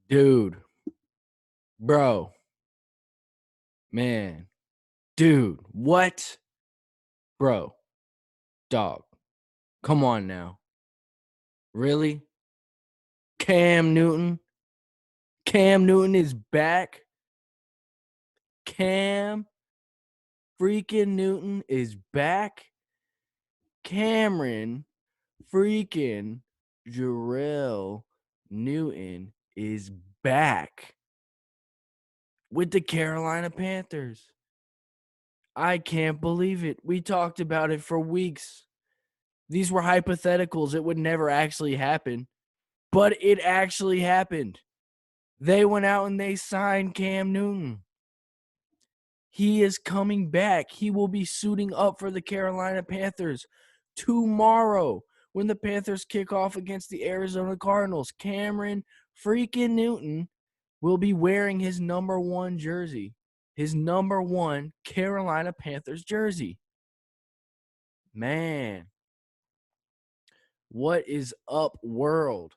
Dude, bro, man, dude, what? Bro, dog, come on now. Really? Cam Newton? Cam Newton is back? Cam freaking Newton is back? Cameron freaking Jarrell Newton is back with the Carolina Panthers. I can't believe it. We talked about it for weeks. These were hypotheticals. It would never actually happen, but it actually happened. They went out and they signed Cam Newton. He is coming back. He will be suiting up for the Carolina Panthers tomorrow when the Panthers kick off against the Arizona Cardinals. Cameron freaking Newton will be wearing his number 1 jersey, his number 1 Carolina Panthers jersey. Man, what is up, world?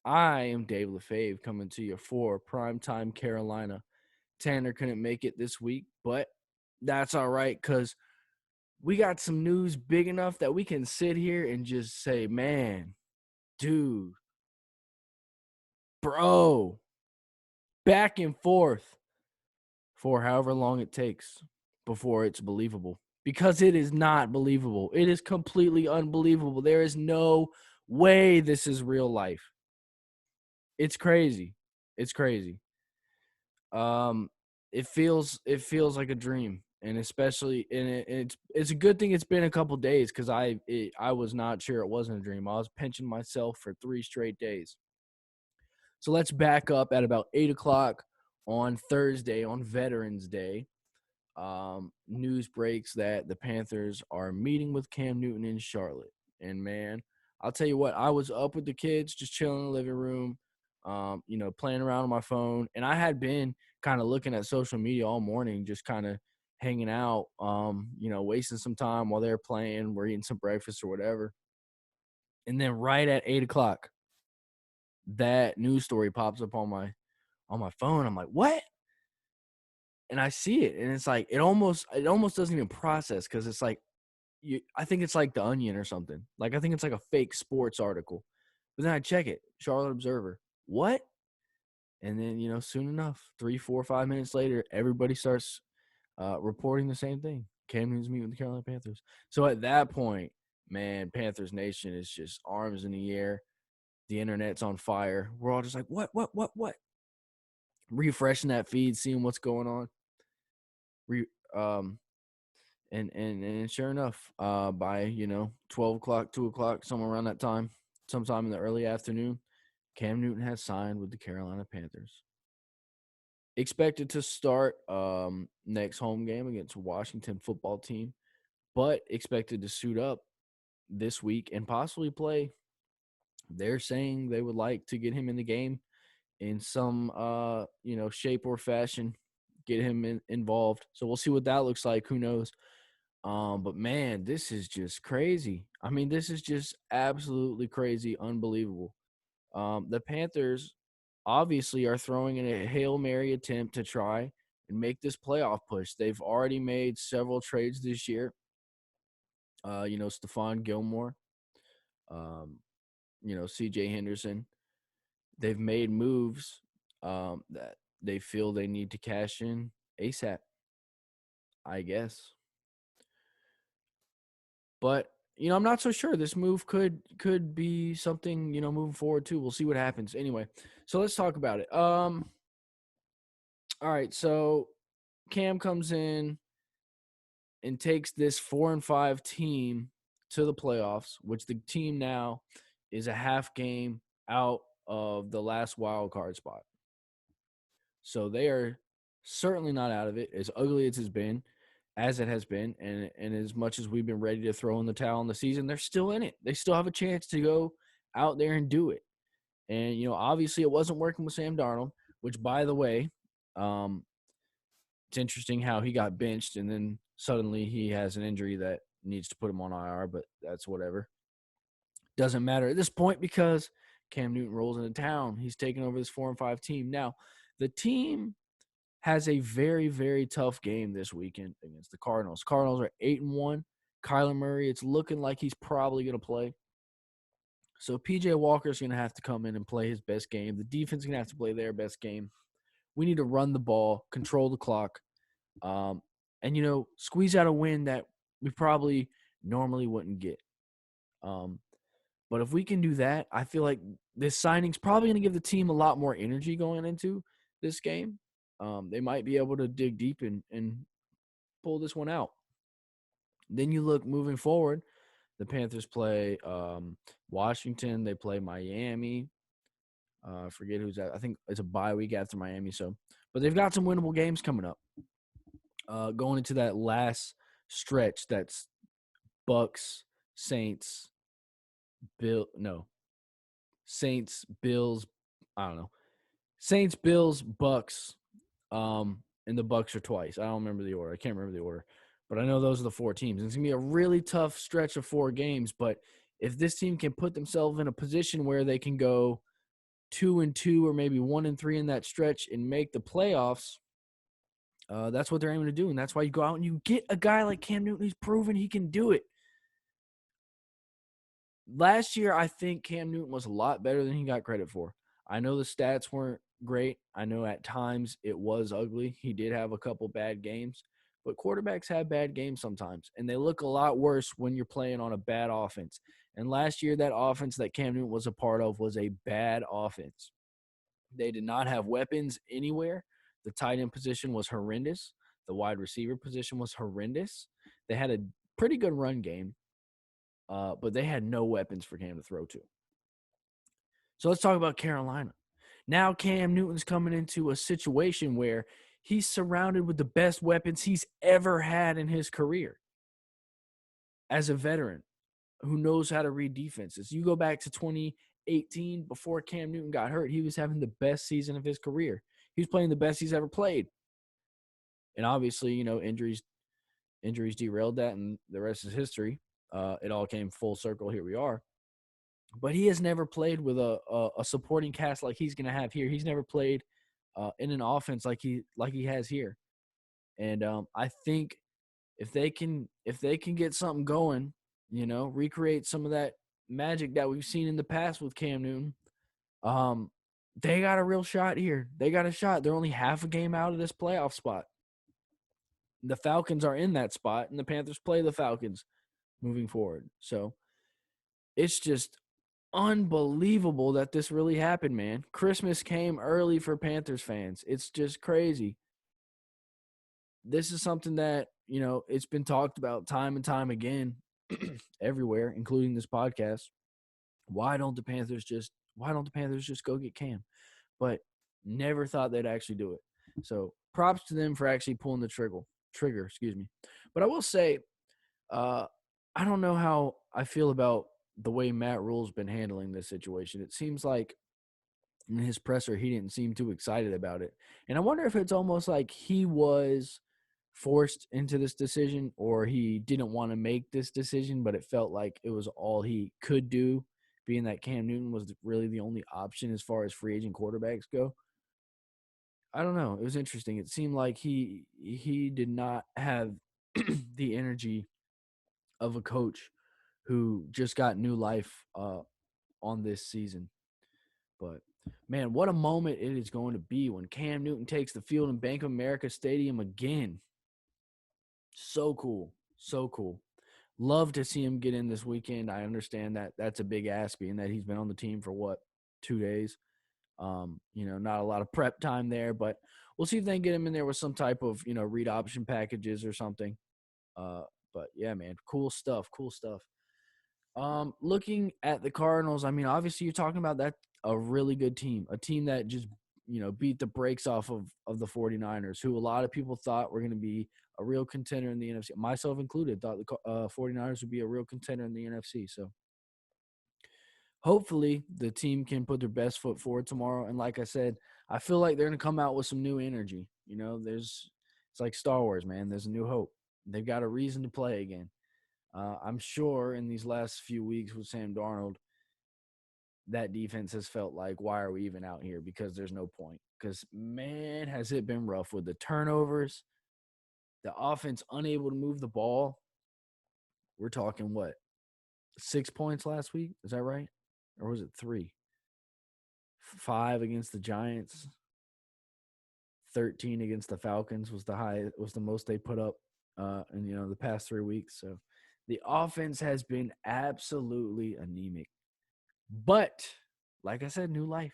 I am Dave LaFave coming to you for Primetime Carolina. Tanner couldn't make it this week, but that's all right because we got some news big enough that we can sit here and just say, man, dude, bro, back and forth for however long it takes before it's believable. Because it is not believable. It is completely unbelievable. There is no way this is real life. It's crazy. It's crazy. It feels like a dream, and especially it's a good thing it's been a couple days because I was not sure it wasn't a dream. I was pinching myself for 3 straight days. So let's back up at about 8 o'clock on Thursday, on Veterans Day. News breaks that the Panthers are meeting with Cam Newton in Charlotte, and man, I'll tell you what, I was up with the kids, just chilling in the living room, playing around on my phone. And I had been kind of looking at social media all morning, just kind of hanging out, wasting some time while they're playing. We're eating some breakfast or whatever. And then right at 8 o'clock, that news story pops up on my phone. I'm like, what? And I see it, and it's like it almost doesn't even process because it's like I think it's like The Onion or something. Like I think it's like a fake sports article. But then I check it, Charlotte Observer. What? And then, soon enough, 3, 4, 5 minutes later, everybody starts reporting the same thing. Cam Newton's meeting with the Carolina Panthers. So at that point, man, Panthers Nation is just arms in the air. The internet's on fire. We're all just like, what? Refreshing that feed, seeing what's going on. And sure enough, by 12 o'clock, 2 o'clock, somewhere around that time, sometime in the early afternoon, Cam Newton has signed with the Carolina Panthers. Expected to start next home game against Washington football team, but expected to suit up this week and possibly play. They're saying they would like to get him in the game in some shape or fashion, get him involved. So we'll see what that looks like. Who knows? But man, this is just crazy. I mean, this is just absolutely crazy, unbelievable. The Panthers obviously are throwing in a Hail Mary attempt to try and make this playoff push. They've already made several trades this year. Stephon Gilmore, CJ Henderson. They've made moves that they feel they need to cash in ASAP, I guess. But I'm not so sure. This move could be something, moving forward too. We'll see what happens. Anyway, so let's talk about it. All right, so Cam comes in and takes this 4-5 team to the playoffs, which the team now is a half game out of the last wild card spot. So they are certainly not out of it, as ugly as it has been, and as much as we've been ready to throw in the towel in the season, they're still in it. They still have a chance to go out there and do it. And, obviously it wasn't working with Sam Darnold, which, by the way, it's interesting how he got benched and then suddenly he has an injury that needs to put him on IR, but that's whatever. Doesn't matter at this point because Cam Newton rolls into town. He's taking over this 4-5 team. Now, the team has a very, very tough game this weekend against the Cardinals. Cardinals are 8-1. Kyler Murray, it's looking like he's probably going to play. So PJ Walker's going to have to come in and play his best game. The defense is going to have to play their best game. We need to run the ball, control the clock, and, squeeze out a win that we probably normally wouldn't get. But if we can do that, I feel like this signing's probably going to give the team a lot more energy going into this game. They might be able to dig deep and pull this one out. Then you look moving forward, the Panthers play Washington. They play Miami. I forget who's at. I think it's a bye week after Miami. But they've got some winnable games coming up. Going into that last stretch, that's Bucks, Saints, Saints, Bills. I don't know. Saints, Bills, Bucks. And the Bucks are twice. I don't remember the order. I can't remember the order. But I know those are the 4 teams. It's going to be a really tough stretch of 4 games. But if this team can put themselves in a position where they can go 2-2 or maybe 1-3 in that stretch and make the playoffs, that's what they're aiming to do. And that's why you go out and you get a guy like Cam Newton. He's proven he can do it. Last year, I think Cam Newton was a lot better than he got credit for. I know the stats weren't great. I know at times it was ugly. He did have a couple bad games. But quarterbacks have bad games sometimes, and they look a lot worse when you're playing on a bad offense. And last year, that offense that Cam Newton was a part of was a bad offense. They did not have weapons anywhere. The tight end position was horrendous. The wide receiver position was horrendous. They had a pretty good run game, but they had no weapons for Cam to throw to. So let's talk about Carolina. Now Cam Newton's coming into a situation where he's surrounded with the best weapons he's ever had in his career as a veteran who knows how to read defenses. You go back to 2018, before Cam Newton got hurt, he was having the best season of his career. He was playing the best he's ever played. And obviously, injuries derailed that, and the rest is history. It all came full circle. Here we are. But he has never played with a supporting cast like he's going to have here. He's never played in an offense like he has here. And I think if they can get something going, recreate some of that magic that we've seen in the past with Cam Newton, they got a real shot here. They got a shot. They're only half a game out of this playoff spot. The Falcons are in that spot, and the Panthers play the Falcons moving forward. So it's just unbelievable that this really happened, man. Christmas came early for Panthers fans. It's just crazy. This is something that, it's been talked about time and time again everywhere, including this podcast. Why don't the Panthers just go get Cam? But never thought they'd actually do it. So props to them for actually pulling the trigger, excuse me. But I will say, I don't know how I feel about the way Matt Rule's been handling this situation. It seems like in his presser, he didn't seem too excited about it. And I wonder if it's almost like he was forced into this decision, or he didn't want to make this decision, but it felt like it was all he could do, being that Cam Newton was really the only option as far as free agent quarterbacks go. I don't know. It was interesting. It seemed like he did not have the energy of a coach who just got new life on this season. But, man, what a moment it is going to be when Cam Newton takes the field in Bank of America Stadium again. So cool. So cool. Love to see him get in this weekend. I understand that that's a big ask, being that he's been on the team for 2 days. Not a lot of prep time there, but we'll see if they can get him in there with some type of, read option packages or something. But yeah, man, cool stuff. Looking at the Cardinals, I mean, obviously you're talking about that, a really good team, a team that just, beat the brakes off of the 49ers, who a lot of people thought were going to be a real contender in the NFC, myself included, thought the 49ers would be a real contender in the NFC. So hopefully the team can put their best foot forward tomorrow. And like I said, I feel like they're going to come out with some new energy. It's like Star Wars, man. There's a new hope. They've got a reason to play again. I'm sure in these last few weeks with Sam Darnold, that defense has felt like, why are we even out here? Because there's no point. Because, man, has it been rough with the turnovers, the offense unable to move the ball. We're talking what? 6 points last week? Is that right? Or was it 3? 5 against the Giants. 13 against the Falcons was the most they put up in the past 3 weeks. So the offense has been absolutely anemic. But like I said, new life.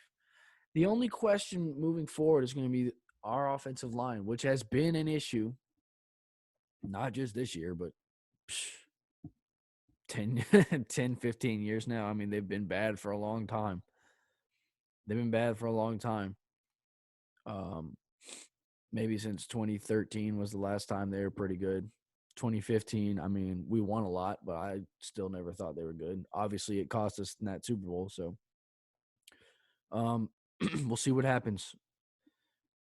The only question moving forward is going to be our offensive line, which has been an issue, not just this year, but 10, 10, 15 years now. I mean, they've been bad for a long time. Maybe since 2013 was the last time they were pretty good. 2015, I mean, we won a lot, but I still never thought they were good. Obviously, it cost us in that Super Bowl, so we'll see what happens.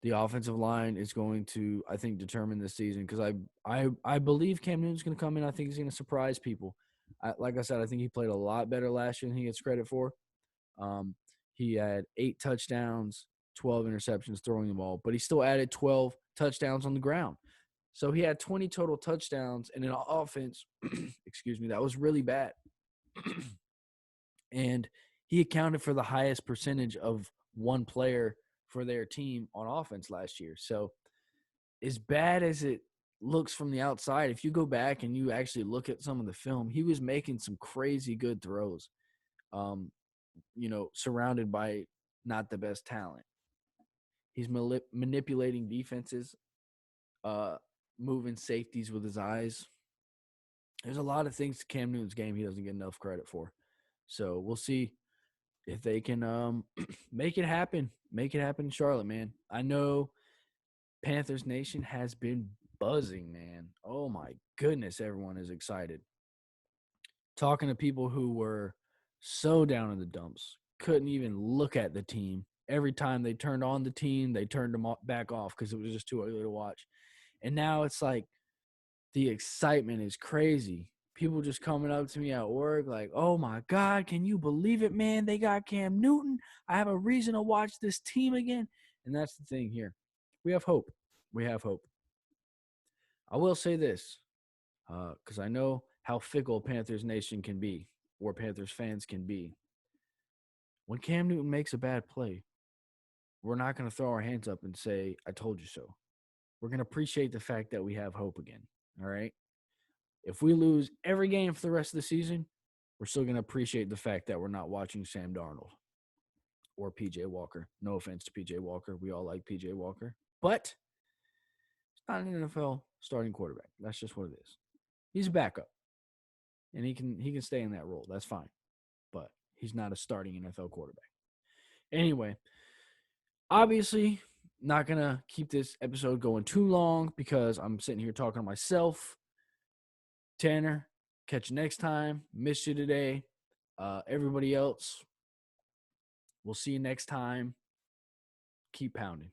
The offensive line is going to, I think, determine this season because I believe Cam Newton's going to come in. I think he's going to surprise people. Like I said, I think he played a lot better last year than he gets credit for. He had 8 touchdowns, 12 interceptions throwing the ball, but he still added 12 touchdowns on the ground. So he had 20 total touchdowns in an offense, excuse me, that was really bad. And he accounted for the highest percentage of one player for their team on offense last year. So as bad as it looks from the outside, if you go back and you actually look at some of the film, he was making some crazy good throws, surrounded by not the best talent. He's manipulating defenses, moving safeties with his eyes. There's a lot of things to Cam Newton's game he doesn't get enough credit for. So we'll see if they can make it happen. Make it happen in Charlotte, man. I know Panthers Nation has been buzzing, man. Oh, my goodness, everyone is excited. Talking to people who were so down in the dumps, couldn't even look at the team. Every time they turned on the team, they turned them back off because it was just too ugly to watch. And now it's like the excitement is crazy. People just coming up to me at work like, oh, my God, can you believe it, man? They got Cam Newton. I have a reason to watch this team again. And that's the thing here. We have hope. We have hope. I will say this, because I know how fickle Panthers Nation can be, or Panthers fans can be. When Cam Newton makes a bad play, we're not going to throw our hands up and say, I told you so. We're going to appreciate the fact that we have hope again, all right? If we lose every game for the rest of the season, we're still going to appreciate the fact that we're not watching Sam Darnold or P.J. Walker. No offense to P.J. Walker. We all like P.J. Walker. But he's not an NFL starting quarterback. That's just what it is. He's a backup. And he can stay in that role. That's fine. But he's not a starting NFL quarterback. Anyway, obviously, not going to keep this episode going too long because I'm sitting here talking to myself. Tanner, catch you next time. Missed you today. Everybody else, we'll see you next time. Keep pounding.